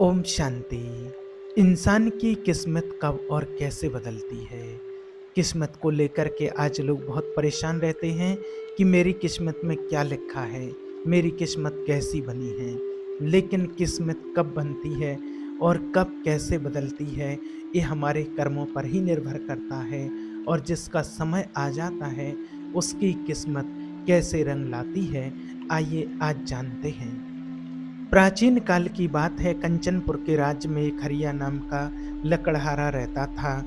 ओम शांति। इंसान की किस्मत कब और कैसे बदलती है? किस्मत को लेकर के आज लोग बहुत परेशान रहते हैं कि मेरी किस्मत में क्या लिखा है, मेरी किस्मत कैसी बनी है। लेकिन किस्मत कब बनती है और कब कैसे बदलती है, ये हमारे कर्मों पर ही निर्भर करता है। और जिसका समय आ जाता है, उसकी किस्मत कैसे रंग लाती है, आइए आज जानते हैं। प्राचीन काल की बात है, कंचनपुर के राज्य में एक हरिया नाम का लकड़हारा रहता था।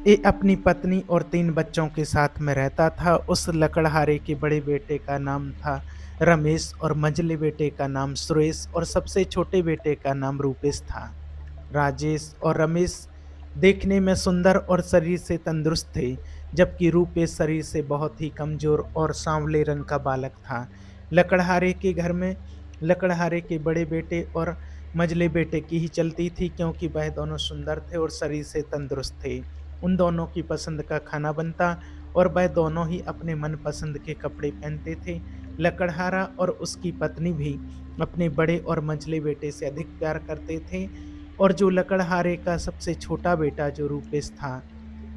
ये अपनी पत्नी और 3 बच्चों के साथ में रहता था। उस लकड़हारे के बड़े बेटे का नाम था रमेश और मझले बेटे का नाम सुरेश और सबसे छोटे बेटे का नाम रूपेश था। राजेश और रमेश देखने में सुंदर और शरीर से तंदुरुस्त थे, जबकि रूपेश शरीर से बहुत ही कमजोर और सांवले रंग का बालक था। लकड़हारे के घर में लकड़हारे के बड़े बेटे और मझले बेटे की ही चलती थी, क्योंकि वह दोनों सुंदर थे और शरीर से तंदुरुस्त थे। उन दोनों की पसंद का खाना बनता और वह दोनों ही अपने मनपसंद के कपड़े पहनते थे। लकड़हारा और उसकी पत्नी भी अपने बड़े और मंझले बेटे से अधिक प्यार करते थे। और जो लकड़हारे का सबसे छोटा बेटा जो रूपेश था,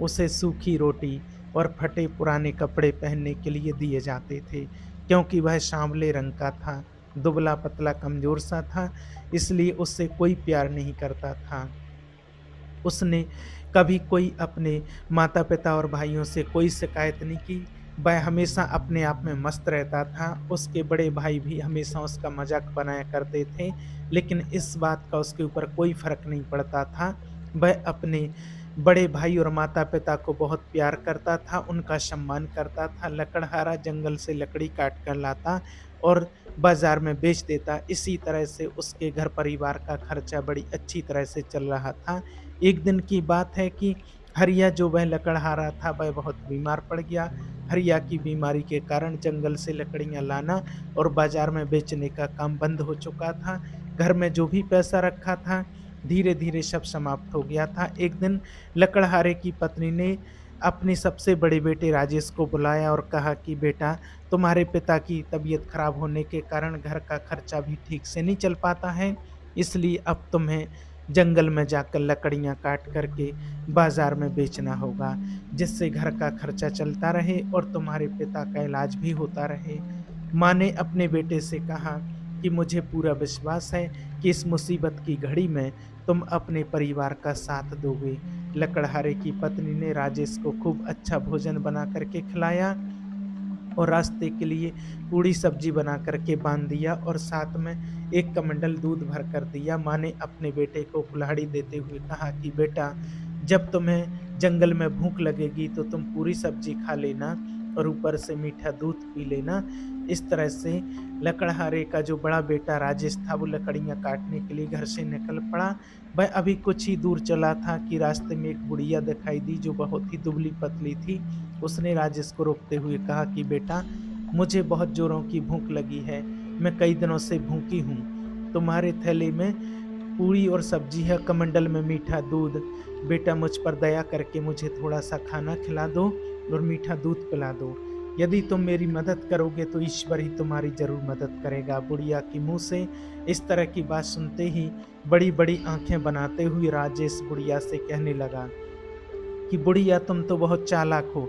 उसे सूखी रोटी और फटे पुराने कपड़े पहनने के लिए दिए जाते थे, क्योंकि वह सांवले रंग का था, दुबला पतला कमजोर सा था, इसलिए उससे कोई प्यार नहीं करता था। उसने कभी कोई अपने माता-पिता और भाइयों से कोई शिकायत नहीं की। वह हमेशा अपने आप में मस्त रहता था। उसके बड़े भाई भी हमेशा उसका मज़ाक बनाया करते थे, लेकिन इस बात का उसके ऊपर कोई फ़र्क नहीं पड़ता था। वह अपने बड़े भाई और माता-पिता को बहुत प्यार करता था, उनका सम्मान करता था। लकड़हारा जंगल से लकड़ी काट कर लाता और बाज़ार में बेच देता। इसी तरह से उसके घर परिवार का खर्चा बड़ी अच्छी तरह से चल रहा था। एक दिन की बात है कि हरिया जो वह लकड़हारा था, वह बहुत बीमार पड़ गया। हरिया की बीमारी के कारण जंगल से लकड़ियाँ लाना और बाज़ार में बेचने का काम बंद हो चुका था। घर में जो भी पैसा रखा था, धीरे-धीरे सब समाप्त हो गया था। एक दिन लकड़हारे की पत्नी ने अपने सबसे बड़े बेटे राजेश को बुलाया और कहा कि बेटा, तुम्हारे पिता की तबीयत खराब होने के कारण घर का खर्चा भी ठीक से नहीं चल पाता है, इसलिए अब तुम्हें जंगल में जाकर लकड़ियाँ काट करके बाज़ार में बेचना होगा, जिससे घर का खर्चा चलता रहे और तुम्हारे पिता का इलाज भी होता रहे। माँ ने अपने बेटे से कहा कि मुझे पूरा विश्वास है कि इस मुसीबत की घड़ी में तुम अपने परिवार का साथ दोगे। लकड़हारे की पत्नी ने राजेश को खूब अच्छा भोजन बना कर के खिलाया और रास्ते के लिए पूड़ी सब्जी बना कर के बाँध दिया और साथ में एक कमंडल दूध भर कर दिया। माँ ने अपने बेटे को कुल्हाड़ी देते हुए कहा कि बेटा, जब तुम्हें जंगल में भूख लगेगी तो तुम पूरी सब्जी खा लेना और ऊपर से मीठा दूध पी लेना। इस तरह से लकड़हारे का जो बड़ा बेटा राजेश था, वो लकड़ियाँ काटने के लिए घर से निकल पड़ा। वह अभी कुछ ही दूर चला था कि रास्ते में एक बुढ़िया दिखाई दी जो बहुत ही दुबली-पतली थी। उसने राजेश को रोकते हुए कहा कि बेटा, मुझे बहुत ज़ोरों की भूख लगी है, मैं कई दिनों से भूखी हूँ। तुम्हारे थैले में पूरी और सब्जी है, कमंडल में मीठा दूध। बेटा, मुझ पर दया करके मुझे थोड़ा-सा खाना खिला दो और मीठा दूध पिला दो। यदि तुम मेरी मदद करोगे तो ईश्वर ही तुम्हारी ज़रूर मदद करेगा। बुढ़िया के मुँह से इस तरह की बात सुनते ही बड़ी-बड़ी आँखें बनाते हुए राजेश बुढ़िया से कहने लगा कि बुढ़िया, तुम तो बहुत चालाक हो।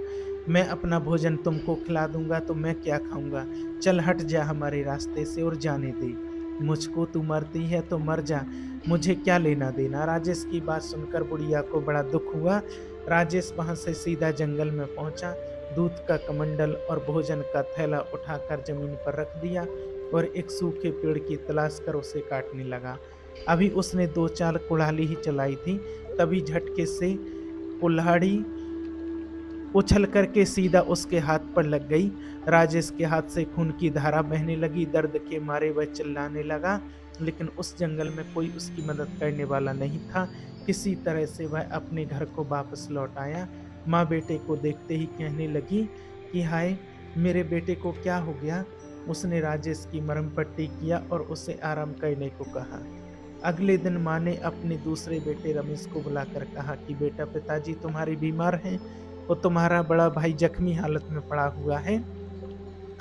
मैं अपना भोजन तुमको खिला दूँगा तो मैं क्या खाऊँगा? चल हट जा हमारे रास्ते से और जाने दे। मुझको तू मरती है तो मर जा, मुझे क्या लेना-देना। राजेश की बात सुनकर बुढ़िया को बड़ा दुःख हुआ। राजेश वहाँ से सीधा जंगल में पहुँचा, दूध का कमंडल और भोजन का थैला उठाकर ज़मीन पर रख दिया और एक सूखे पेड़ की तलाश कर उसे काटने लगा। अभी उसने 2-4 कुल्हाड़ी ही चलाई थी, तभी झटके से कुल्हाड़ी उछल करके सीधा उसके हाथ पर लग गई। राजेश के हाथ से खून की धारा बहने लगी। दर्द के मारे वह चिल्लाने लगा, लेकिन उस जंगल में कोई उसकी मदद करने वाला नहीं था। किसी तरह से वह अपने घर को वापस लौट आया। माँ बेटे को देखते ही कहने लगी कि हाय! मेरे बेटे को क्या हो गया? उसने राजेश की मरहम पट्टी किया और उसे आराम करने को कहा। अगले दिन माँ ने अपने दूसरे बेटे रमेश को बुलाकर कहा कि बेटा, पिताजी तुम्हारे बीमार हैं और तुम्हारा बड़ा भाई जख्मी हालत में पड़ा हुआ है।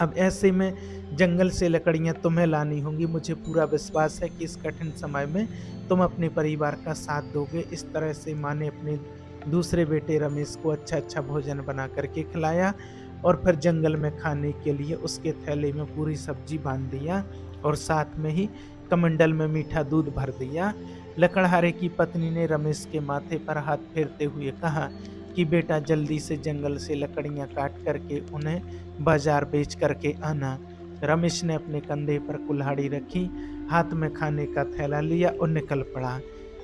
अब ऐसे में जंगल से लकड़ियाँ तुम्हें लानी होंगी। मुझे पूरा विश्वास है कि इस कठिन समय में तुम अपने परिवार का साथ दोगे। इस तरह से माँ ने अपने दूसरे बेटे रमेश को अच्छा-अच्छा भोजन बना कर के खिलाया और फिर जंगल में खाने के लिए उसके थैले में पूरी सब्जी बाँध दिया और साथ में ही कमंडल में मीठा दूध भर दिया। लकड़हारे की पत्नी ने रमेश के माथे पर हाथ फेरते हुए कहा कि बेटा जल्दी से जंगल से लकड़ियाँ काट करके उन्हें बाजार बेच करके आना। रमेश ने अपने कंधे पर कुल्हाड़ी रखी, हाथ में खाने का थैला लिया और निकल पड़ा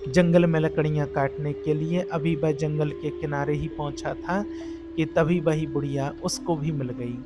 जंगल में लकड़ियाँ काटने के लिए। अभी वह जंगल के किनारे ही पहुंचा था कि तभी वही बुढ़िया उसको भी मिल गई।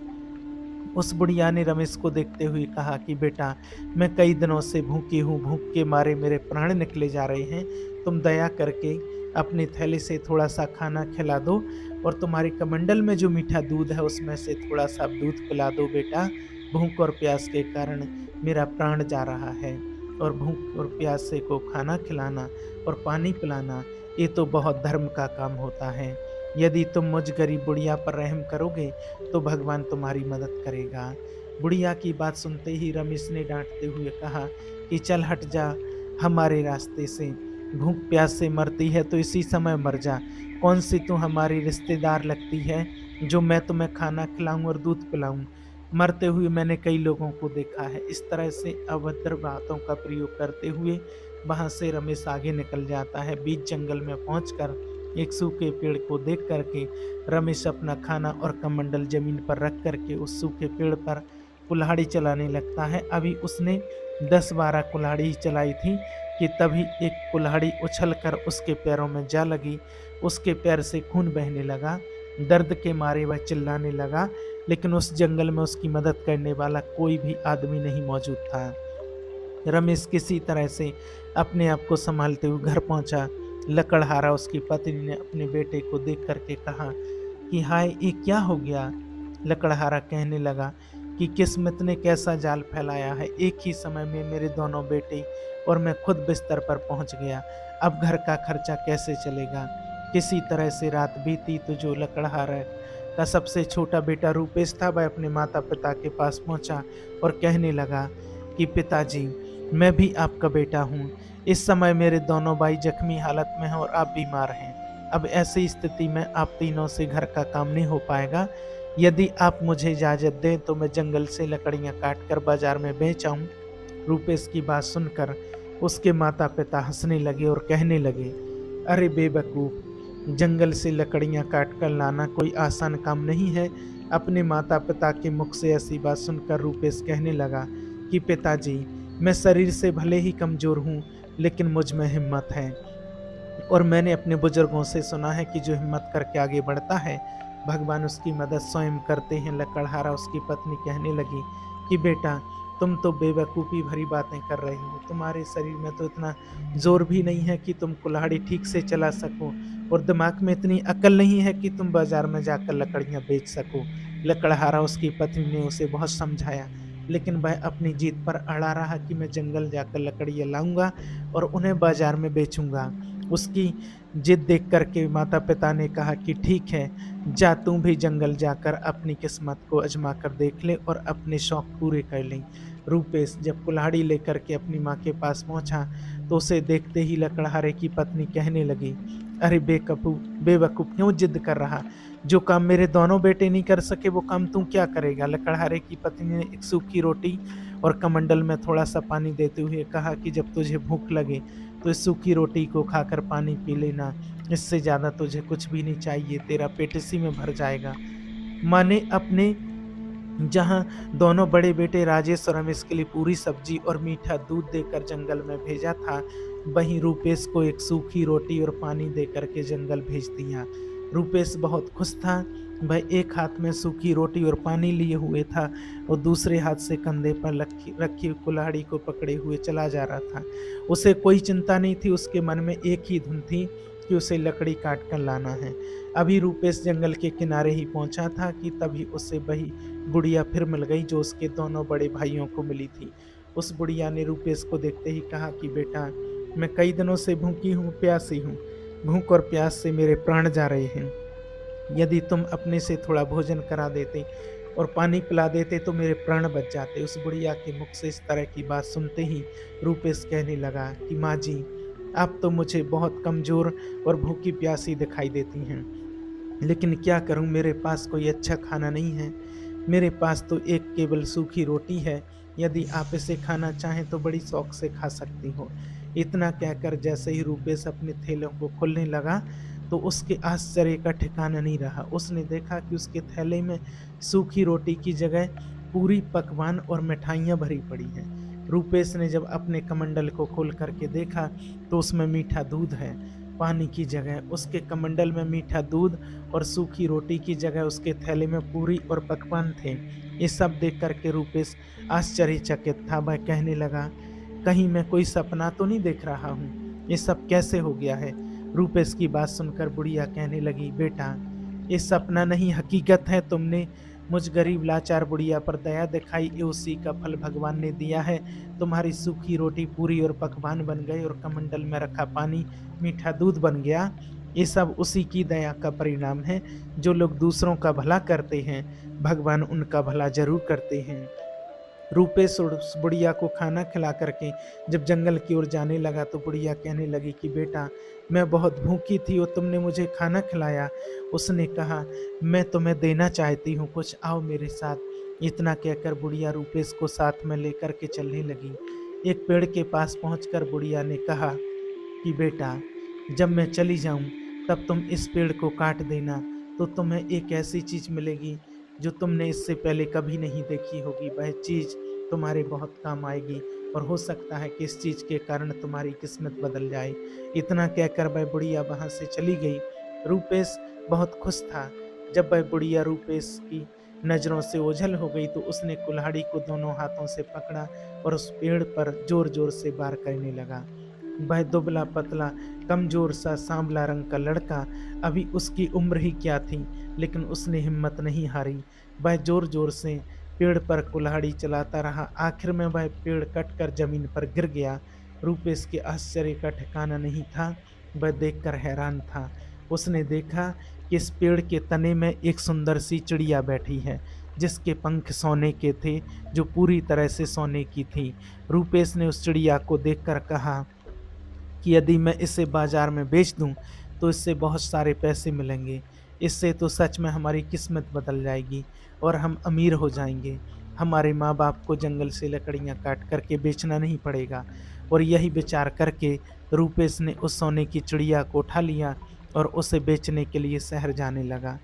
उस बुढ़िया ने रमेश को देखते हुए कहा कि बेटा मैं कई दिनों से भूखी हूँ, भूख के मारे मेरे प्राण निकले जा रहे हैं। तुम दया करके अपने थैले से थोड़ा सा खाना खिला दो और तुम्हारे कमंडल में जो मीठा दूध है उसमें से थोड़ा सा दूध पिला दो बेटा। भूख और प्यास के कारण मेरा प्राण जा रहा है और भूख और प्यासे को खाना खिलाना और पानी पिलाना ये तो बहुत धर्म का काम होता है। यदि तुम मुझ गरीब बुढ़िया पर रहम करोगे तो भगवान तुम्हारी मदद करेगा। बुढ़िया की बात सुनते ही रमेश ने डांटते हुए कहा कि चल हट जा हमारे रास्ते से, भूख प्यास से मरती है तो इसी समय मर जा। कौन सी तू हमारी रिश्तेदार लगती है जो मैं तुम्हें खाना खिलाऊं और दूध पिलाऊं। मरते हुए मैंने कई लोगों को देखा है। इस तरह से अभद्र बातों का प्रयोग करते हुए वहां से रमेश आगे निकल जाता है। बीच जंगल में पहुंचकर एक सूखे पेड़ को देख करके रमेश अपना खाना और कमंडल जमीन पर रख करके उस सूखे पेड़ पर कुल्हाड़ी चलाने लगता है। अभी उसने 10-12 कुल्हाड़ी ही चलाई थी कि तभी एक कुल्हाड़ी उछलकर उसके पैरों में जा लगी। उसके पैर से खून बहने लगा। दर्द के मारे वह चिल्लाने लगा, लेकिन उस जंगल में उसकी मदद करने वाला कोई भी आदमी नहीं मौजूद था। रमेश किसी तरह से अपने आप को संभालते हुए घर पहुंचा। लकड़हारा उसकी पत्नी ने अपने बेटे को देख करके कहा कि हाय ये क्या हो गया। लकड़हारा कहने लगा कि किस्मत ने कैसा जाल फैलाया है, एक ही समय में मेरे दोनों बेटे और मैं खुद बिस्तर पर पहुंच गया। अब घर का खर्चा कैसे चलेगा। किसी तरह से रात बीती तो जो लकड़हारा का सबसे छोटा बेटा रूपेश था वह अपने माता पिता के पास पहुंचा और कहने लगा कि पिताजी मैं भी आपका बेटा हूँ। इस समय मेरे दोनों भाई जख्मी हालत में हैं और आप बीमार हैं। अब ऐसी स्थिति में आप तीनों से घर का काम नहीं हो पाएगा। यदि आप मुझे इजाज़त दें तो मैं जंगल से लकड़ियाँ काट कर बाजार में बेच आऊँ। रूपेश की बात सुनकर उसके माता पिता हंसने लगे और कहने लगे, अरे बेवकूफ़, जंगल से लकड़ियाँ काट कर लाना कोई आसान काम नहीं है। अपने माता पिता के मुख से ऐसी बात सुनकर रूपेश कहने लगा कि पिताजी मैं शरीर से भले ही कमज़ोर हूँ लेकिन मुझ में हिम्मत है और मैंने अपने बुजुर्गों से सुना है कि जो हिम्मत करके आगे बढ़ता है भगवान उसकी मदद स्वयं करते हैं। लकड़हारा उसकी पत्नी कहने लगी कि बेटा तुम तो बेवकूफ़ी भरी बातें कर रहे हो। तुम्हारे शरीर में तो इतना जोर भी नहीं है कि तुम कुल्हाड़ी ठीक से चला सको और दिमाग में इतनी अकल नहीं है कि तुम बाजार में जाकर लकड़ियाँ बेच सको। लकड़हारा उसकी पत्नी ने उसे बहुत समझाया लेकिन वह अपनी जीत पर अड़ा रहा कि मैं जंगल जाकर लकड़ियाँ लाऊंगा और उन्हें बाजार में बेचूंगा। उसकी जिद देख करके माता पिता ने कहा कि ठीक है, जा तू भी जंगल जाकर अपनी किस्मत को आजमा कर देख ले और अपने शौक पूरे कर ले। रूपेश जब कुल्हाड़ी लेकर के अपनी माँ के पास पहुँचा तो उसे देखते ही लकड़हारे की पत्नी कहने लगी, अरे बेवकूफ़ क्यों जिद कर रहा। जो काम मेरे दोनों बेटे नहीं कर सके वो काम तू क्या करेगा। लकड़हारे की पत्नी ने एक सूखी रोटी और कमंडल में थोड़ा सा पानी देते हुए कहा कि जब तुझे भूख लगे तो इस सूखी रोटी को खाकर पानी पी लेना, इससे ज़्यादा तुझे कुछ भी नहीं चाहिए, तेरा पेट इसी में भर जाएगा। माँ ने अपने जहाँ दोनों बड़े बेटे राजेश और रमेश के लिए पूरी सब्जी और मीठा दूध देकर जंगल में भेजा था, वहीं रूपेश को एक सूखी रोटी और पानी देकर के जंगल भेज दिया। रूपेश बहुत खुश था। वह एक हाथ में सूखी रोटी और पानी लिए हुए था और दूसरे हाथ से कंधे पर रखी कुल्हाड़ी को पकड़े हुए चला जा रहा था। उसे कोई चिंता नहीं थी, उसके मन में एक ही धुन थी कि उसे लकड़ी काट कर लाना है। अभी रूपेश जंगल के किनारे ही पहुंचा था कि तभी उसे वही बुढ़िया फिर मिल गई जो उसके दोनों बड़े भाइयों को मिली थी। उस बुढ़िया ने रूपेश को देखते ही कहा कि बेटा मैं कई दिनों से भूखी हूँ, प्यासी हूँ। भूख और प्यास से मेरे प्राण जा रहे हैं। यदि तुम अपने से थोड़ा भोजन करा देते और पानी पिला देते तो मेरे प्राण बच जाते। उस बुढ़िया के मुख से इस तरह की बात सुनते ही रूपेश कहने लगा कि माँ जी, आप तो मुझे बहुत कमज़ोर और भूखी प्यासी दिखाई देती हैं, लेकिन क्या करूं, मेरे पास कोई अच्छा खाना नहीं है। मेरे पास तो एक केवल सूखी रोटी है। यदि आप इसे खाना चाहें तो बड़ी शौक से खा सकती हो। इतना कहकर जैसे ही रूपेश अपने थैलों को खोलने लगा तो उसके आश्चर्य का ठिकाना नहीं रहा। उसने देखा कि उसके थैले में सूखी रोटी की जगह पूरी पकवान और मिठाइयाँ भरी पड़ी हैं। रूपेश ने जब अपने कमंडल को खोल करके देखा तो उसमें मीठा दूध है। पानी की जगह उसके कमंडल में मीठा दूध और सूखी रोटी की जगह उसके थैले में पूरी और पकवान थे। ये सब देख करके रूपेश आश्चर्यचकित था। वह कहने लगा, कहीं मैं कोई सपना तो नहीं देख रहा हूँ? ये सब कैसे हो गया है? रूपेश की बात सुनकर बुढ़िया कहने लगी, बेटा, ये सपना नहीं हकीकत है। तुमने मुझ गरीब लाचार बुढ़िया पर दया दिखाई, ये उसी का फल भगवान ने दिया है। तुम्हारी सूखी रोटी पूरी और पकवान बन गई और कमंडल में रखा पानी मीठा दूध बन गया। ये सब उसी की दया का परिणाम है। जो लोग दूसरों का भला करते हैं, भगवान उनका भला जरूर करते हैं। रूपेश उस बुढ़िया को खाना खिला करके जब जंगल की ओर जाने लगा तो बुढ़िया कहने लगी कि बेटा, मैं बहुत भूखी थी और तुमने मुझे खाना खिलाया। उसने कहा, मैं तुम्हें देना चाहती हूँ, कुछ आओ मेरे साथ। इतना कहकर बुढ़िया रूपेश को साथ में लेकर के चलने लगी। एक पेड़ के पास पहुंचकर बुढ़िया ने कहा कि बेटा, जब मैं चली जाऊं तब तुम इस पेड़ को काट देना, तो तुम्हें एक ऐसी चीज मिलेगी जो तुमने इससे पहले कभी नहीं देखी होगी। वह चीज तुम्हारे बहुत काम आएगी और हो सकता है कि इस चीज के कारण तुम्हारी किस्मत बदल जाए। इतना कहकर वह बुढ़िया वहां से चली गई। रूपेश बहुत खुश था। जब वह बुढ़िया रूपेश की नजरों से ओझल हो गई तो उसने कुल्हाड़ी को दोनों हाथों से पकड़ा और उस पेड़ पर जोर जोर से वार करने लगा। वह दुबला पतला कमजोर सा सांवला रंग का लड़का, अभी उसकी उम्र ही क्या थी, लेकिन उसने हिम्मत नहीं हारी। वह जोर जोर से पेड़ पर कुल्हाड़ी चलाता रहा। आखिर में वह पेड़ कटकर जमीन पर गिर गया। रूपेश के आश्चर्य का ठिकाना नहीं था। वह देखकर हैरान था। उसने देखा कि इस पेड़ के तने में एक सुंदर सी चिड़िया बैठी है, जिसके पंख सोने के थे, जो पूरी तरह से सोने की थी। रूपेश ने उस चिड़िया को देखकर कहा कि यदि मैं इसे बाजार में बेच दूं तो इससे बहुत सारे पैसे मिलेंगे। इससे तो सच में हमारी किस्मत बदल जाएगी और हम अमीर हो जाएंगे। हमारे माँ बाप को जंगल से लकड़ियाँ काट करके बेचना नहीं पड़ेगा। और यही विचार करके रूपेश ने उस सोने की चिड़िया को उठा लिया और उसे बेचने के लिए शहर जाने लगा।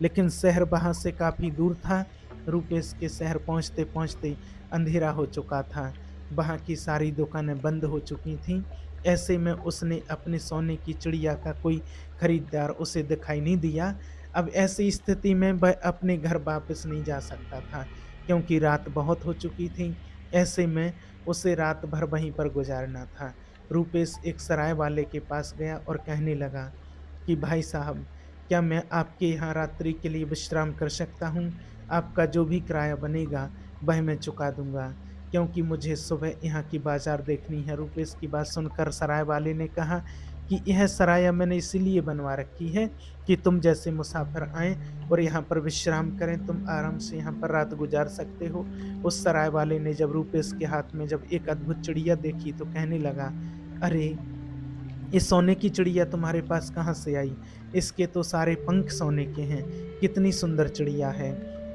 लेकिन शहर वहाँ से काफ़ी दूर था। रूपेश के शहर पहुँचते पहुँचते अंधेरा हो चुका था। वहाँ की सारी दुकानें बंद हो चुकी थीं। ऐसे में उसने अपने सोने की चिड़िया का कोई खरीदार उसे दिखाई नहीं दिया। अब ऐसी स्थिति में वह अपने घर वापस नहीं जा सकता था, क्योंकि रात बहुत हो चुकी थी। ऐसे में उसे रात भर वहीं पर गुजारना था। रूपेश एक सराय वाले के पास गया और कहने लगा कि भाई साहब, क्या मैं आपके यहाँ रात्रि के लिए विश्राम कर सकता हूँ? आपका जो भी किराया बनेगा वह मैं चुका दूंगा, क्योंकि मुझे सुबह यहाँ की बाजार देखनी है। रूपेश की बात सुनकर सराय वाले ने कहा कि यह सराय मैंने इसीलिए बनवा रखी है कि तुम जैसे मुसाफिर आएँ और यहाँ पर विश्राम करें, तुम आराम से यहाँ पर रात गुजार सकते हो। उस सराय वाले ने जब रूपेश के हाथ में जब एक अद्भुत चिड़िया देखी तो कहने लगा, अरे, ये सोने की चिड़िया तुम्हारे पास कहाँ से आई? इसके तो सारे पंख सोने के हैं। कितनी सुंदर चिड़िया है।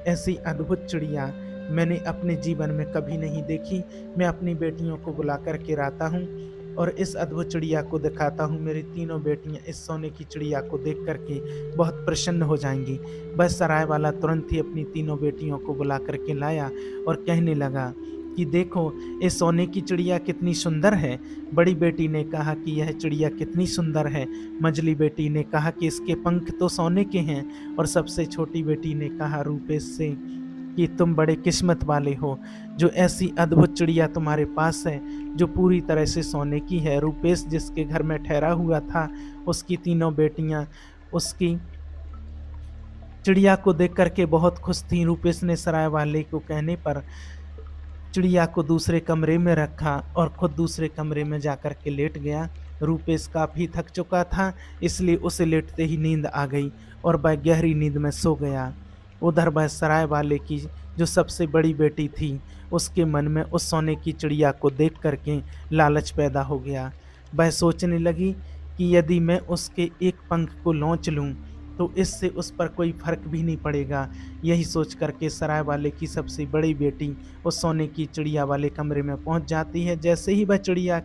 ऐसी अद्भुत चिड़िया मैंने अपने जीवन में कभी नहीं देखी। मैं अपनी बेटियों को बुला कर के लाता हूँ और इस अद्भुत चिड़िया को दिखाता हूँ। मेरी तीनों बेटियाँ इस सोने की चिड़िया को देख कर के बहुत प्रसन्न हो जाएंगी। बस सराय वाला तुरंत ही अपनी तीनों बेटियों को बुला कर के लाया और कहने लगा कि देखो, ये सोने की चिड़िया कितनी सुंदर है। बड़ी बेटी ने कहा कि यह चिड़िया कितनी सुंदर है। मझली बेटी ने कहा कि इसके पंख तो सोने के हैं। और सबसे छोटी बेटी ने कहा रूपेश से कि तुम बड़े किस्मत वाले हो, जो ऐसी अद्भुत चिड़िया तुम्हारे पास है जो पूरी तरह से सोने की है। रूपेश जिसके घर में ठहरा हुआ था, उसकी तीनों बेटियां उसकी चिड़िया को देख करके बहुत खुश थीं। रूपेश ने सराय वाले को कहने पर चिड़िया को दूसरे कमरे में रखा और खुद दूसरे कमरे में जाकर के लेट गया। रूपेश काफ़ी थक चुका था, इसलिए उसे लेटते ही नींद आ गई और वह गहरी नींद में सो गया। उधर वह सराय वाले की जो सबसे बड़ी बेटी थी, उसके मन में उस सोने की चिड़िया को देख करके लालच पैदा हो गया। वह सोचने लगी कि यदि मैं उसके एक पंख को नोच लूं तो इससे उस पर कोई फर्क भी नहीं पड़ेगा। यही सोच करके सराय वाले की सबसे बड़ी बेटी उस सोने की चिड़िया वाले कमरे में पहुंच जाती है। जैसे ही वह चिड़िया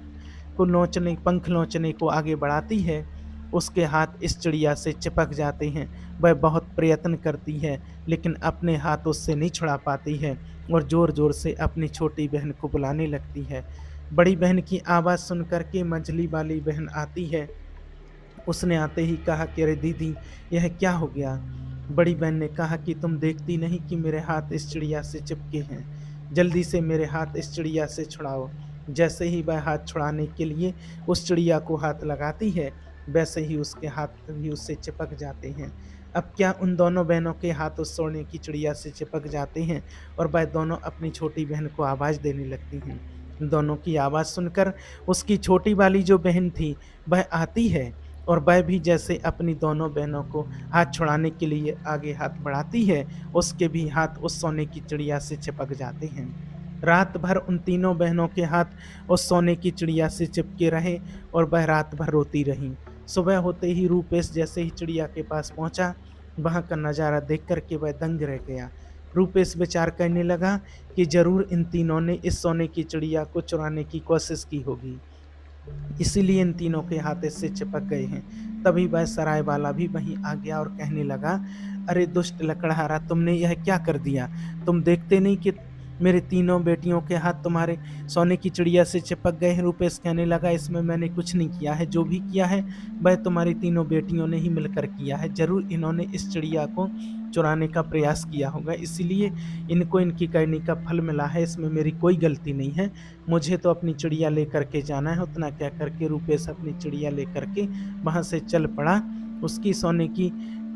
को नोचने पंख नोचने को आगे बढ़ाती है, उसके हाथ इस चिड़िया से चिपक जाते हैं। वह बहुत प्रयत्न करती है, लेकिन अपने हाथ उससे नहीं छुड़ा पाती है और ज़ोर-ज़ोर से अपनी छोटी बहन को बुलाने लगती है। बड़ी बहन की आवाज़ सुन कर के मंझली वाली बहन आती है। उसने आते ही कहा कि अरे दीदी, यह क्या हो गया? बड़ी बहन ने कहा कि तुम देखती नहीं कि मेरे हाथ इस चिड़िया से चिपके हैं, जल्दी से मेरे हाथ इस चिड़िया से छुड़ाओ। जैसे ही वह हाथ छुड़ाने के लिए उस चिड़िया को हाथ लगाती है, वैसे ही उसके हाथ भी उससे चिपक जाते हैं। अब क्या उन दोनों बहनों के हाथ उस सोने की चिड़िया से चिपक जाते हैं और वह दोनों अपनी छोटी बहन को आवाज़ देने लगती हैं। दोनों की आवाज़ सुनकर उसकी छोटी वाली जो बहन थी, वह आती है और वह भी जैसे अपनी दोनों बहनों को हाथ छुड़ाने के लिए आगे हाथ बढ़ाती है, उसके भी हाथ उस सोने की चिड़िया से चिपक जाते हैं। रात भर उन तीनों बहनों के हाथ उस सोने की चिड़िया से चिपके रहे और वह रात भर रोती रहीं। सुबह होते ही रूपेश जैसे ही चिड़िया के पास पहुंचा, वहां का नज़ारा देख कर के वह दंग रह गया। रूपेश विचार करने लगा कि जरूर इन तीनों ने इस सोने की चिड़िया को चुराने की कोशिश की होगी, इसीलिए इन तीनों के हाथ इससे चिपक गए हैं। तभी वह सराय वाला भी वहीं आ गया और कहने लगा, अरे दुष्ट लकड़हारा, तुमने यह क्या कर दिया? तुम देखते नहीं कि मेरे तीनों बेटियों के हाथ तुम्हारे सोने की चिड़िया से चिपक गए हैं? रूपेश कहने लगा, इसमें मैंने कुछ नहीं किया है, जो भी किया है वह तुम्हारी तीनों बेटियों ने ही मिलकर किया है। जरूर इन्होंने इस चिड़िया को चुराने का प्रयास किया होगा, इसीलिए इनको इनकी करनी का फल मिला है, इसमें मेरी कोई गलती नहीं है। मुझे तो अपनी चिड़िया लेकर के जाना है। उतना क्या करके रूपेश अपनी चिड़िया लेकर के वहां से चल पड़ा। उसकी सोने की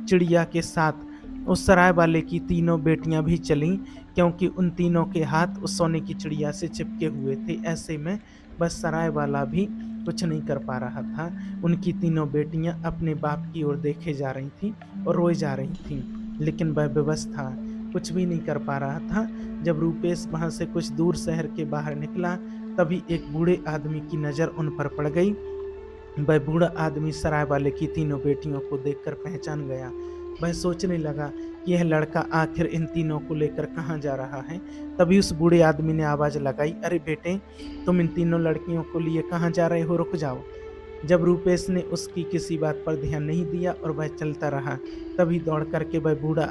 चिड़िया के साथ उस सराय वाले की तीनों बेटियां भी चलीं, क्योंकि उन तीनों के हाथ उस सोने की चिड़िया से चिपके हुए थे। ऐसे में बस सराय वाला भी कुछ नहीं कर पा रहा था। उनकी तीनों बेटियां अपने बाप की ओर देखे जा रही थीं और रोए जा रही थीं, लेकिन वह बेबस था, कुछ भी नहीं कर पा रहा था। जब रूपेश वहां से कुछ दूर शहर के बाहर निकला, तभी एक बूढ़े आदमी की नज़र उन पर पड़ गई। वह बूढ़ा आदमी सराय वाले की तीनों बेटियों को देखकर पहचान गया। वह सोचने लगा कि यह लड़का आखिर इन तीनों को लेकर कहाँ जा रहा है। तभी उस बूढ़े आदमी ने आवाज़ लगाई, अरे बेटे, तुम इन तीनों लड़कियों को लिए कहाँ जा रहे हो? रुक जाओ। जब रूपेश ने उसकी किसी बात पर ध्यान नहीं दिया और वह चलता रहा, तभी दौड़ करके वह बूढ़ा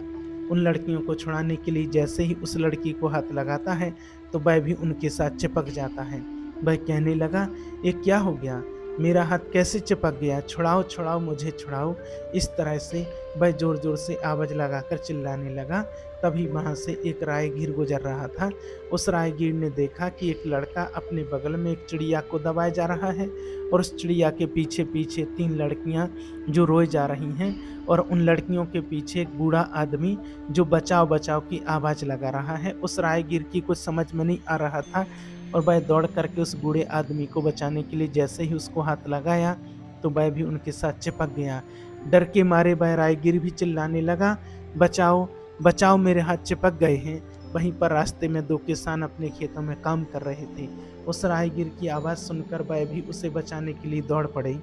उन लड़कियों को छुड़ाने के लिए जैसे ही उस लड़की को हाथ लगाता है, तो वह भी उनके साथ चिपक जाता है। वह कहने लगा, ये क्या हो गया? मेरा हाथ कैसे चिपक गया? छुड़ाओ छुड़ाओ, मुझे छुड़ाओ। इस तरह से वह जोर जोर से आवाज़ लगाकर चिल्लाने लगा। तभी वहाँ से एक राहगीर गुजर रहा था। उस राहगीर ने देखा कि एक लड़का अपने बगल में एक चिड़िया को दबाए जा रहा है और उस चिड़िया के पीछे पीछे तीन लड़कियाँ जो रोए जा रही हैं, और उन लड़कियों के पीछे एक बूढ़ा आदमी जो बचाओ बचाओ की आवाज़ लगा रहा है। उस राहगीर की कुछ समझ में नहीं आ रहा था और वह दौड़ करके उस बूढ़े आदमी को बचाने के लिए जैसे ही उसको हाथ लगाया, तो वह भी उनके साथ चिपक गया। डर के मारे वह राहगीर भी चिल्लाने लगा, बचाओ बचाओ, मेरे हाथ चिपक गए हैं। वहीं पर रास्ते में दो किसान अपने खेतों में काम कर रहे थे। उस राहगीर की आवाज़ सुनकर वह भी उसे बचाने के लिए दौड़ पड़े,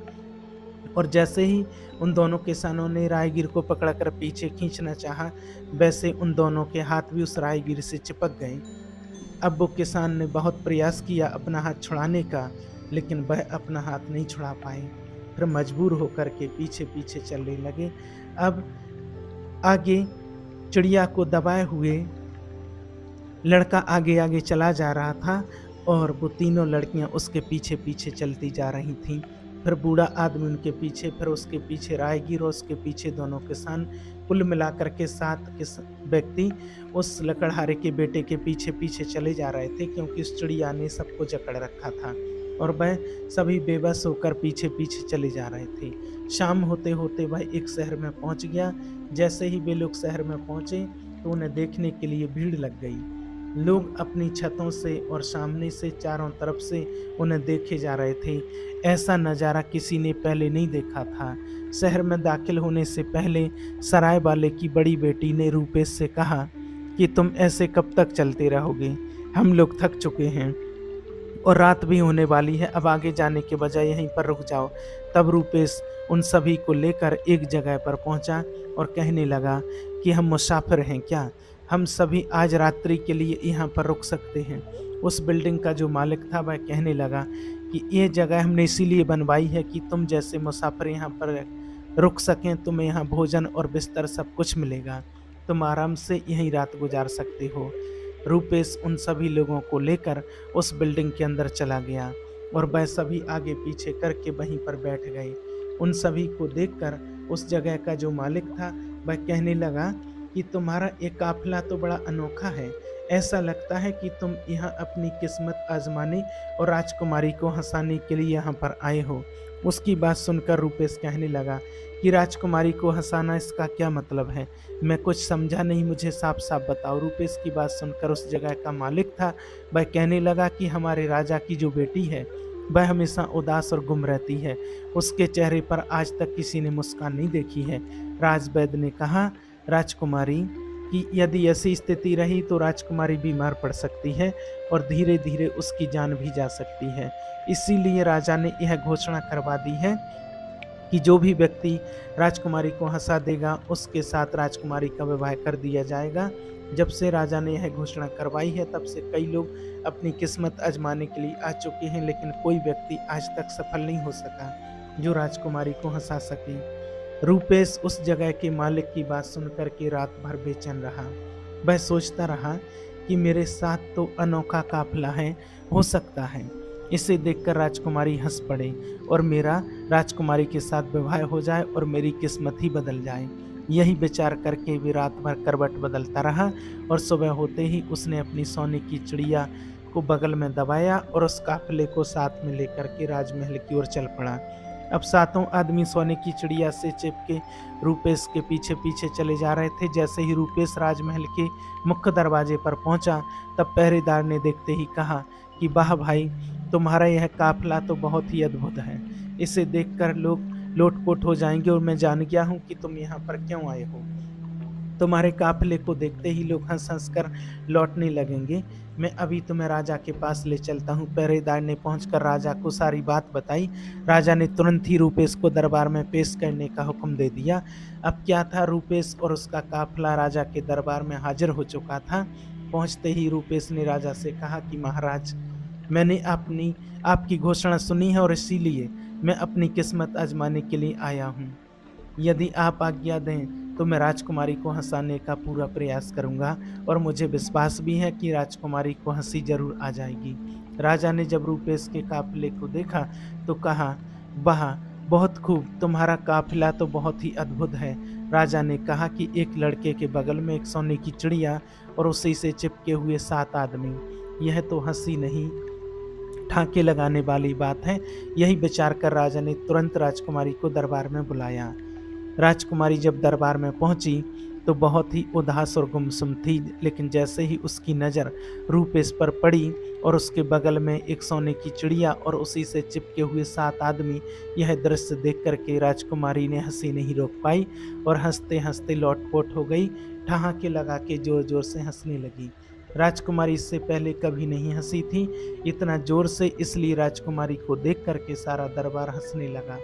और जैसे ही उन दोनों किसानों ने राहगीर को पकड़कर पीछे खींचना चाहा, वैसे उन दोनों के हाथ भी उस राहगीर से चिपक गए। अब वो किसान ने बहुत प्रयास किया अपना हाथ छुड़ाने का, लेकिन वह अपना हाथ नहीं छुड़ा पाए। फिर मजबूर होकर के पीछे पीछे चलने लगे। अब आगे चिड़िया को दबाए हुए लड़का आगे आगे चला जा रहा था और वो तीनों लड़कियां उसके पीछे पीछे चलती जा रही थीं। फिर बूढ़ा आदमी उनके पीछे, फिर उसके पीछे राहगीर और उसके पीछे दोनों किसान, कुल मिलाकर के 7 व्यक्ति उस लकड़हारे के बेटे के पीछे पीछे चले जा रहे थे, क्योंकि उस चिड़िया ने सबको जकड़ रखा था और वह सभी बेबस होकर पीछे पीछे चले जा रहे थे। शाम होते होते वह एक शहर में पहुंच गया। जैसे ही वे लोग शहर में पहुंचे, तो उन्हें देखने के लिए भीड़ लग गई। लोग अपनी छतों से और सामने से चारों तरफ से उन्हें देखे जा रहे थे। ऐसा नज़ारा किसी ने पहले नहीं देखा था। शहर में दाखिल होने से पहले सराय वाले की बड़ी बेटी ने रूपेश से कहा कि तुम ऐसे कब तक चलते रहोगे, हम लोग थक चुके हैं और रात भी होने वाली है, अब आगे जाने के बजाय यहीं पर रुक जाओ। तब रूपेश उन सभी को लेकर एक जगह पर पहुंचा और कहने लगा कि हम मुसाफिर हैं क्या, हम सभी आज रात्रि के लिए यहाँ पर रुक सकते हैं। उस बिल्डिंग का जो मालिक था वह कहने लगा कि ये जगह हमने इसीलिए बनवाई है कि तुम जैसे मुसाफिर यहाँ पर रुक सकें, तुम्हें यहाँ भोजन और बिस्तर सब कुछ मिलेगा, तुम आराम से यहीं रात गुजार सकते हो। रूपेश उन सभी लोगों को लेकर उस बिल्डिंग के अंदर चला गया और वह सभी आगे पीछे करके वहीं पर बैठ गए। उन सभी को देखकर उस जगह का जो मालिक था वह कहने लगा कि तुम्हारा एक काफिला तो बड़ा अनोखा है, ऐसा लगता है कि तुम यहाँ अपनी किस्मत आजमाने और राजकुमारी को हंसाने के लिए यहाँ पर आए हो। उसकी बात सुनकर रूपेश कहने लगा कि राजकुमारी को हंसाना, इसका क्या मतलब है, मैं कुछ समझा नहीं, मुझे साफ साफ बताओ। रूपेश की बात सुनकर उस जगह का मालिक था वह कहने लगा कि हमारे राजा की जो बेटी है वह हमेशा उदास और गुम रहती है, उसके चेहरे पर आज तक किसी ने मुस्कान नहीं देखी है। राजवैद्य ने कहा राजकुमारी कि यदि ऐसी स्थिति रही तो राजकुमारी बीमार पड़ सकती है और धीरे धीरे उसकी जान भी जा सकती है। इसीलिए राजा ने यह घोषणा करवा दी है कि जो भी व्यक्ति राजकुमारी को हंसा देगा उसके साथ राजकुमारी का विवाह कर दिया जाएगा। जब से राजा ने यह घोषणा करवाई है तब से कई लोग अपनी किस्मत आजमाने के लिए आ चुके हैं, लेकिन कोई व्यक्ति आज तक सफल नहीं हो सका जो राजकुमारी को हंसा सके। रूपेश उस जगह के मालिक की बात सुनकर के रात भर बेचैन रहा। वह सोचता रहा कि मेरे साथ तो अनोखा काफिला है, हो सकता है इसे देखकर राजकुमारी हंस पड़े और मेरा राजकुमारी के साथ विवाह हो जाए और मेरी किस्मत ही बदल जाए। यही विचार करके वे रात भर करवट बदलता रहा और सुबह होते ही उसने अपनी सोने की चिड़िया को बगल में दबाया और उस काफिले को साथ में लेकर के राजमहल की ओर चल पड़ा। अब सातों आदमी सोने की चिड़िया से चिपके रूपेश के पीछे पीछे चले जा रहे थे। जैसे ही रूपेश राजमहल के मुख्य दरवाजे पर पहुंचा तब पहरेदार ने देखते ही कहा कि वाह भाई, तुम्हारा यह काफिला तो बहुत ही अद्भुत है, इसे देखकर लोग लोटपोट हो जाएंगे और मैं जान गया हूँ कि तुम यहाँ पर क्यों आए हो। तुम्हारे काफिले को देखते ही लोग हंस हंस कर लौटने लगेंगे। मैं अभी तुम्हें राजा के पास ले चलता हूँ। पहरेदार ने पहुंचकर राजा को सारी बात बताई। राजा ने तुरंत ही रूपेश को दरबार में पेश करने का हुक्म दे दिया। अब क्या था, रूपेश और उसका काफिला राजा के दरबार में हाजिर हो चुका था। पहुंचते ही रूपेश ने राजा से कहा कि महाराज, मैंने आपकी घोषणा सुनी है और इसीलिए मैं अपनी किस्मत आजमाने के लिए आया हूँ। यदि आप आज्ञा दें तो मैं राजकुमारी को हंसाने का पूरा प्रयास करूंगा और मुझे विश्वास भी है कि राजकुमारी को हंसी जरूर आ जाएगी। राजा ने जब रूपेश के काफिले को देखा तो कहा, वाह, बहुत खूब, तुम्हारा काफिला तो बहुत ही अद्भुत है। राजा ने कहा कि एक लड़के के बगल में एक सोने की चिड़िया और उसी से चिपके हुए 7 आदमी, यह तो हंसी नहीं ठाके लगाने वाली बात है। यही विचार कर राजा ने तुरंत राजकुमारी को दरबार में बुलाया। राजकुमारी जब दरबार में पहुंची तो बहुत ही उदास और गुमसुम थी, लेकिन जैसे ही उसकी नज़र रूपेश पर पड़ी और उसके बगल में एक सोने की चिड़िया और उसी से चिपके हुए 7 आदमी, यह दृश्य देख करके राजकुमारी ने हंसी नहीं रोक पाई और हंसते हंसते लौटपोट हो गई, ठहाके लगा के जोर जोर से हंसने लगी। राजकुमारी इससे पहले कभी नहीं हंसी थी इतना जोर से, इसलिए राजकुमारी को देख करके सारा दरबार हंसने लगा।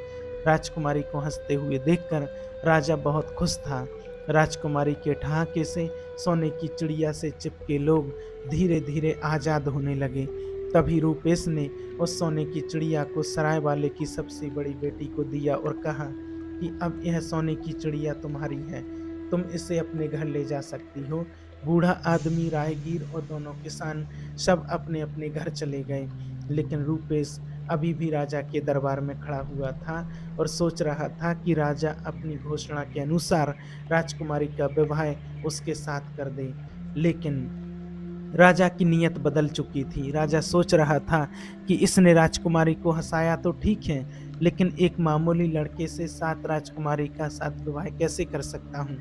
राजकुमारी को हंसते हुए देखकर राजा बहुत खुश था। राजकुमारी के ठहाके से सोने की चिड़िया से चिपके लोग धीरे धीरे आज़ाद होने लगे। तभी रूपेश ने उस सोने की चिड़िया को सराय वाले की सबसे बड़ी बेटी को दिया और कहा कि अब यह सोने की चिड़िया तुम्हारी है, तुम इसे अपने घर ले जा सकती हो। बूढ़ा आदमी, राहगीर और दोनों किसान सब अपने अपने घर चले गए, लेकिन रूपेश अभी भी राजा के दरबार में खड़ा हुआ था और सोच रहा था कि राजा अपनी घोषणा के अनुसार राजकुमारी का विवाह उसके साथ कर दे। लेकिन राजा की नीयत बदल चुकी थी। राजा सोच रहा था कि इसने राजकुमारी को हंसाया तो ठीक है, लेकिन एक मामूली लड़के से 7 राजकुमारी का साथ विवाह कैसे कर सकता हूँ।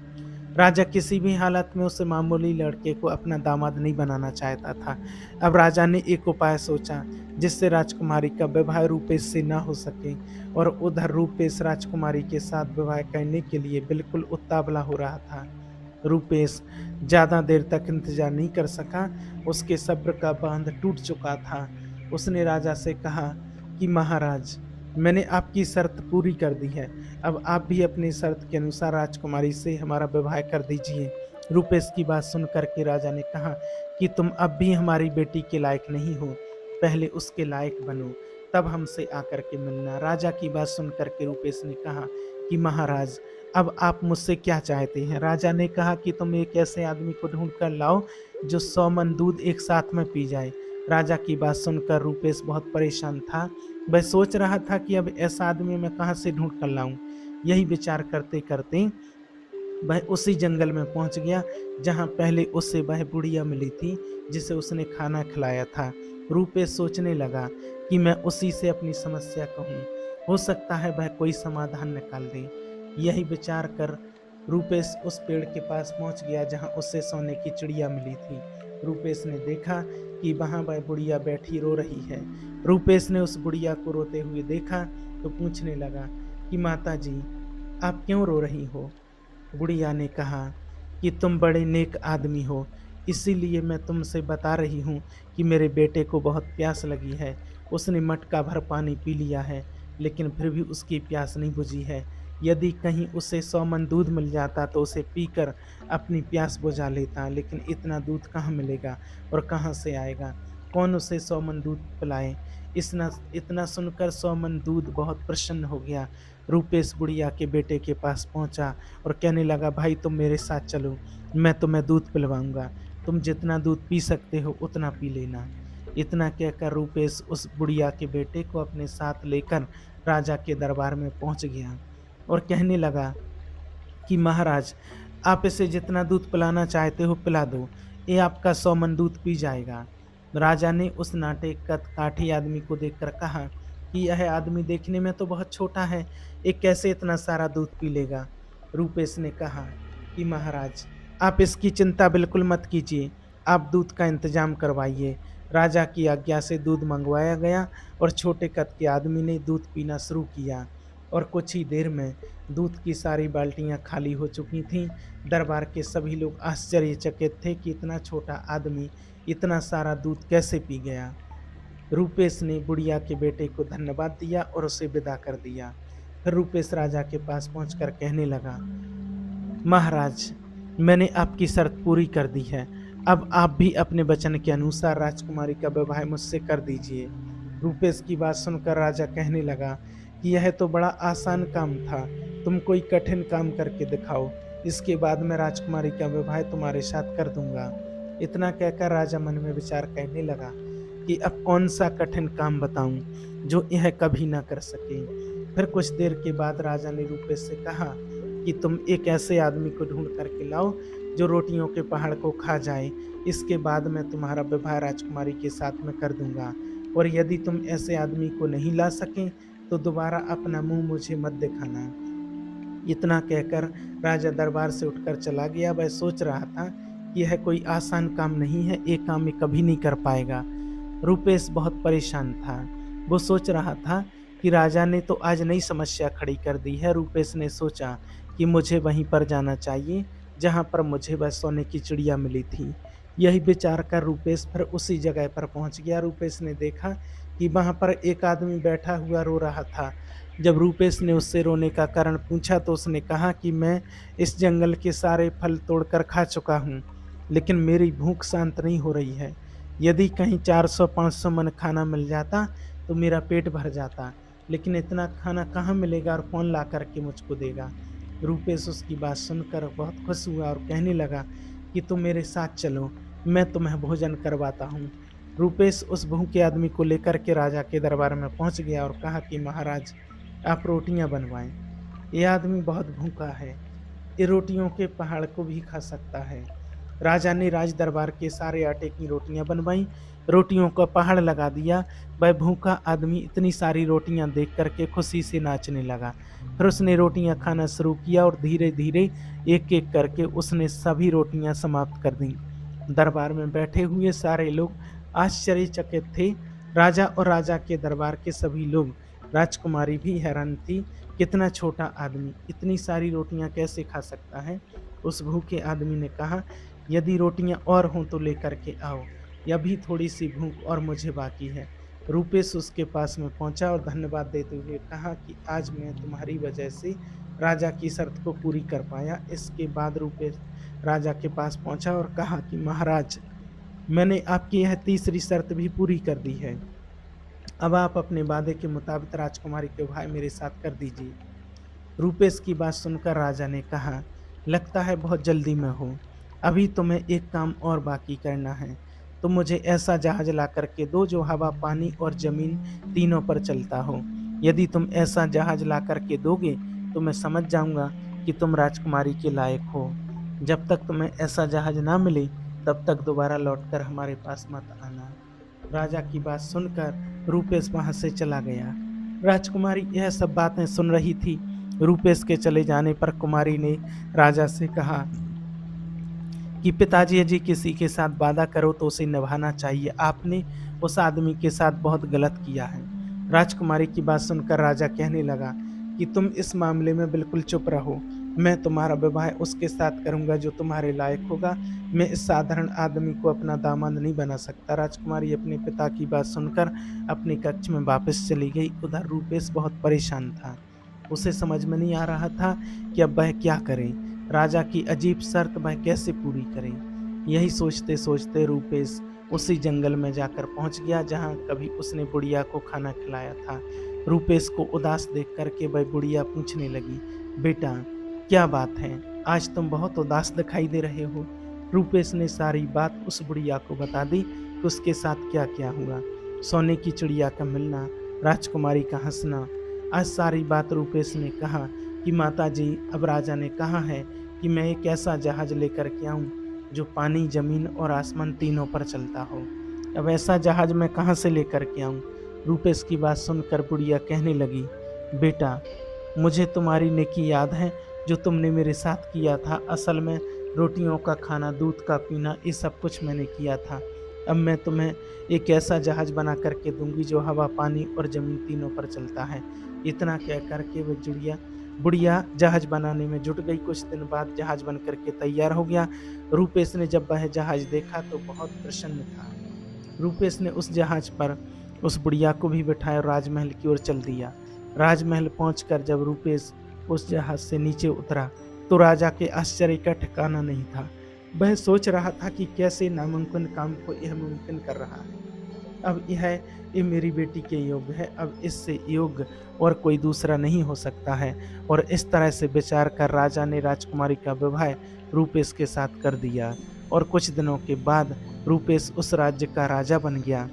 राजा किसी भी हालत में उस मामूली लड़के को अपना दामाद नहीं बनाना चाहता था। अब राजा ने एक उपाय सोचा जिससे राजकुमारी का विवाह रूपेश से ना हो सके, और उधर रूपेश राजकुमारी के साथ विवाह करने के लिए बिल्कुल उतावला हो रहा था। रूपेश ज्यादा देर तक इंतजार नहीं कर सका, उसके सब्र का बांध टूट चुका था। उसने राजा से कहा कि महाराज, मैंने आपकी शर्त पूरी कर दी है, अब आप भी अपनी शर्त के अनुसार राजकुमारी से हमारा विवाह कर दीजिए। रूपेश की बात सुनकर के राजा ने कहा कि तुम अब भी हमारी बेटी के लायक नहीं हो, पहले उसके लायक बनो, तब हमसे आकर के मिलना। राजा की बात सुनकर के रूपेश ने कहा कि महाराज, अब आप मुझसे क्या चाहते हैं? राजा ने कहा कि तुम एक ऐसे आदमी को ढूंढ कर लाओ जो 100 मन दूध एक साथ में पी जाए। राजा की बात सुनकर रूपेश बहुत परेशान था। वह सोच रहा था कि अब ऐसा आदमी मैं कहाँ से ढूंढ कर लाऊं। यही विचार करते करते वह उसी जंगल में पहुंच गया जहां पहले उसे वह बुढ़िया मिली थी जिसे उसने खाना खिलाया था। रूपेश सोचने लगा कि मैं उसी से अपनी समस्या कहूँ, हो सकता है वह कोई समाधान निकाल दे। यही विचार कर रूपेश उस पेड़ के पास पहुंच गया जहां उसे सोने की चिड़िया मिली थी। रूपेश ने देखा कि वहां वह बुढ़िया बैठी रो रही है। रूपेश ने उस बुढ़िया को रोते हुए देखा तो पूछने लगा कि माता जी, आप क्यों रो रही हो? बुढ़िया ने कहा कि तुम बड़े नेक आदमी हो, इसीलिए मैं तुमसे बता रही हूँ कि मेरे बेटे को बहुत प्यास लगी है। उसने मटका भर पानी पी लिया है, लेकिन फिर भी उसकी प्यास नहीं बुझी है। यदि कहीं उसे 100 मन दूध मिल जाता तो उसे पीकर अपनी प्यास बुझा लेता, लेकिन इतना दूध कहाँ मिलेगा और कहाँ से आएगा? कौन उसे 100 मन दूध पिलाए? इतना सुनकर 100 मन दूध बहुत प्रसन्न हो गया। रूपेश बुढ़िया के बेटे के पास पहुंचा और कहने लगा, भाई तुम मेरे साथ चलो, मैं तुम्हें दूध पिलवाऊंगा, तुम जितना दूध पी सकते हो उतना पी लेना। इतना कहकर रूपेश उस बुढ़िया के बेटे को अपने साथ लेकर राजा के दरबार में पहुंच गया और कहने लगा कि महाराज, आप इसे जितना दूध पिलाना चाहते हो पिला दो, ये आपका 100 मन दूध पी जाएगा। राजा ने उस नाटे कद काठी आदमी को देखकर कहा कि यह आदमी देखने में तो बहुत छोटा है, ये कैसे इतना सारा दूध पी लेगा? रूपेश ने कहा कि महाराज, आप इसकी चिंता बिल्कुल मत कीजिए, आप दूध का इंतजाम करवाइए। राजा की आज्ञा से दूध मंगवाया गया और छोटे कद के आदमी ने दूध पीना शुरू किया और कुछ ही देर में दूध की सारी बाल्टियां खाली हो चुकी थीं। दरबार के सभी लोग आश्चर्यचकित थे कि इतना छोटा आदमी इतना सारा दूध कैसे पी गया। रूपेश ने बुढ़िया के बेटे को धन्यवाद दिया और उसे विदा कर दिया। फिर रूपेश राजा के पास पहुंचकर कहने लगा, महाराज, मैंने आपकी शर्त पूरी कर दी है, अब आप भी अपने वचन के अनुसार राजकुमारी का विवाह मुझसे कर दीजिए। रूपेश की बात सुनकर राजा कहने लगा कि यह तो बड़ा आसान काम था, तुम कोई कठिन काम करके दिखाओ, इसके बाद मैं राजकुमारी का विवाह तुम्हारे साथ कर दूंगा। इतना कहकर राजा मन में विचार करने लगा कि अब कौन सा कठिन काम बताऊं जो यह कभी ना कर सके। फिर कुछ देर के बाद राजा ने रूपेश से कहा कि तुम एक ऐसे आदमी को ढूंढ करके लाओ जो रोटियों के पहाड़ को खा जाए, इसके बाद मैं तुम्हारा विवाह राजकुमारी के साथ में कर दूंगा, और यदि तुम ऐसे आदमी को नहीं ला सके तो दोबारा अपना मुंह मुझे मत दिखाना। इतना कहकर राजा दरबार से उठकर चला गया। वह सोच रहा था कि यह कोई आसान काम नहीं है, ये काम मैं कभी नहीं कर पाएगा। रूपेश बहुत परेशान था। वो सोच रहा था कि राजा ने तो आज नई समस्या खड़ी कर दी है। रूपेश ने सोचा कि मुझे वहीं पर जाना चाहिए जहां पर मुझे वह सोने की चिड़िया मिली थी। यही विचार कर रूपेश फिर उसी जगह पर पहुंच गया। रूपेश ने देखा कि वहां पर एक आदमी बैठा हुआ रो रहा था। जब रूपेश ने उससे रोने का कारण पूछा तो उसने कहा कि मैं इस जंगल के सारे फल तोड़कर खा चुका हूँ, लेकिन मेरी भूख शांत नहीं हो रही है। यदि कहीं 400-500 मन खाना मिल जाता तो मेरा पेट भर जाता, लेकिन इतना खाना कहाँ मिलेगा और कौन ला कर के मुझको देगा? रूपेश उसकी बात सुनकर बहुत खुश हुआ और कहने लगा कि तुम मेरे साथ चलो, मैं तुम्हें भोजन करवाता हूँ। रूपेश उस भूखे आदमी को लेकर के राजा के दरबार में पहुंच गया और कहा कि महाराज, आप रोटियां बनवाएं, ये आदमी बहुत भूखा है, ये रोटियों के पहाड़ को भी खा सकता है। राजा ने राज दरबार के सारे आटे की रोटियां बनवाई, रोटियों का पहाड़ लगा दिया। वह भूखा आदमी इतनी सारी रोटियां देख करके खुशी से नाचने लगा। फिर उसने रोटियां खाना शुरू किया और धीरे धीरे एक एक करके उसने सभी रोटियां समाप्त कर दी। दरबार में बैठे हुए सारे लोग आश्चर्यचकित थे। राजा और राजा के दरबार के सभी लोग, राजकुमारी भी हैरान थी। कितना छोटा आदमी इतनी सारी रोटियां कैसे खा सकता है? उस भूखे आदमी ने कहा, यदि रोटियां और हों तो लेकर के आओ, यह भी थोड़ी सी भूख और मुझे बाकी है। रूपेश उसके पास में पहुंचा और धन्यवाद देते हुए कहा कि आज मैं तुम्हारी वजह से राजा की शर्त को पूरी कर पाया। इसके बाद रूपेश राजा के पास पहुंचा और कहा कि महाराज, मैंने आपकी यह तीसरी शर्त भी पूरी कर दी है। अब आप अपने वादे के मुताबिक राजकुमारी के भाई मेरे साथ कर दीजिए। रूपेश की बात सुनकर राजा ने कहा, लगता है बहुत जल्दी में हो। अभी तुम्हें एक काम और बाकी करना है। तुम मुझे ऐसा जहाज ला करके दो जो हवा, पानी और जमीन तीनों पर चलता हो। यदि तुम ऐसा जहाज ला करके दोगे तो मैं समझ जाऊंगा कि तुम राजकुमारी के लायक हो। जब तक तुम्हें ऐसा जहाज ना मिले तब तक दोबारा लौटकर हमारे पास मत आना। राजा की बात सुनकर रूपेश वहां से चला गया। राजकुमारी यह सब बातें सुन रही थी। रूपेश के चले जाने पर कुमारी ने राजा से कहा कि पिताजी जी किसी के साथ वादा करो तो उसे निभाना चाहिए। आपने उस आदमी के साथ बहुत गलत किया है। राजकुमारी की बात सुनकर राजा कहने लगा कि तुम इस मामले में बिल्कुल चुप रहो। मैं तुम्हारा विवाह उसके साथ करूंगा जो तुम्हारे लायक होगा। मैं इस साधारण आदमी को अपना दामाद नहीं बना सकता। राजकुमारी अपने पिता की बात सुनकर अपने कक्ष में वापस चली गई। उधर रूपेश बहुत परेशान था। उसे समझ में नहीं आ रहा था कि अब वह क्या करे। राजा की अजीब शर्त वह कैसे पूरी करे। यही सोचते सोचते रूपेश उसी जंगल में जाकर पहुंच गया जहां कभी उसने बुढ़िया को खाना खिलाया था। रूपेश को उदास देख करके वह बुढ़िया पूछने लगी, बेटा क्या बात है, आज तुम बहुत उदास दिखाई दे रहे हो। रूपेश ने सारी बात उस बुढ़िया को बता दी कि उसके साथ क्या क्या हुआ। सोने की चिड़िया का मिलना, राजकुमारी का हंसना। आज सारी बात रूपेश ने कहा कि माता जी, अब राजा ने कहा है कि मैं एक ऐसा जहाज लेकर के आऊं जो पानी, जमीन और आसमान तीनों पर चलता हो। अब ऐसा जहाज मैं कहाँ से लेकर के आऊं? रूपेश की बात सुनकर बुढ़िया कहने लगी, बेटा मुझे तुम्हारी नेकी याद है जो तुमने मेरे साथ किया था। असल में रोटियों का खाना, दूध का पीना, ये सब कुछ मैंने किया था। अब मैं तुम्हें एक ऐसा जहाज बना करके दूंगी जो हवा, पानी और जमीन तीनों पर चलता है। इतना कह करके वह बुढ़िया जहाज बनाने में जुट गई। कुछ दिन बाद जहाज बन करके तैयार हो गया। रूपेश ने जब वह जहाज देखा तो बहुत प्रसन्न था। रूपेश ने उस जहाज पर उस बुढ़िया को भी बिठाया और राजमहल की ओर चल दिया। राजमहल पहुंचकर जब रूपेश उस जहाज से नीचे उतरा तो राजा के आश्चर्य का ठिकाना नहीं था। वह सोच रहा था कि कैसे नामुमकिन काम को यह मुमकिन कर रहा है। अब ये मेरी बेटी के योग्य है। अब इससे योग्य और कोई दूसरा नहीं हो सकता है। और इस तरह से विचार कर राजा ने राजकुमारी का विवाह रूपेश के साथ कर दिया। और कुछ दिनों के बाद रूपेश उस राज्य का राजा बन गया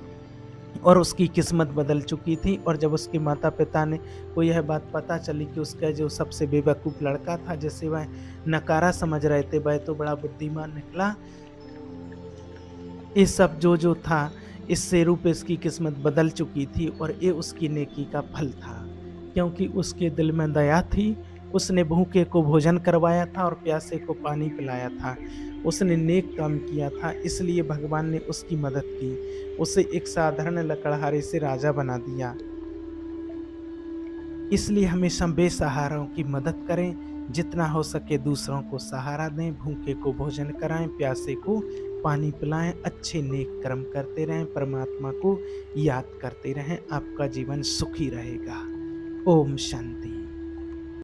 और उसकी किस्मत बदल चुकी थी। और जब उसके माता पिता ने को यह बात पता चली कि उसका जो सबसे बेवकूफ़ लड़का था, जिसे वह नकारा समझ रहे थे, वह तो बड़ा बुद्धिमान निकला। ये सब जो था, इससे रूपेश की किस्मत बदल चुकी थी और ये उसकी नेकी का फल था, क्योंकि उसके दिल में दया थी। उसने भूखे को भोजन करवाया था और प्यासे को पानी पिलाया था। उसने नेक काम किया था, इसलिए भगवान ने उसकी मदद की। उसे एक साधारण लकड़हारे से राजा बना दिया। इसलिए हमेशा बेसहारों की मदद करें, जितना हो सके दूसरों को सहारा दें, भूखे को भोजन कराएं, प्यासे को पानी पिलाएं, अच्छे नेक कर्म करते रहें, परमात्मा को याद करते रहें। आपका जीवन सुखी रहेगा। ओम शांति।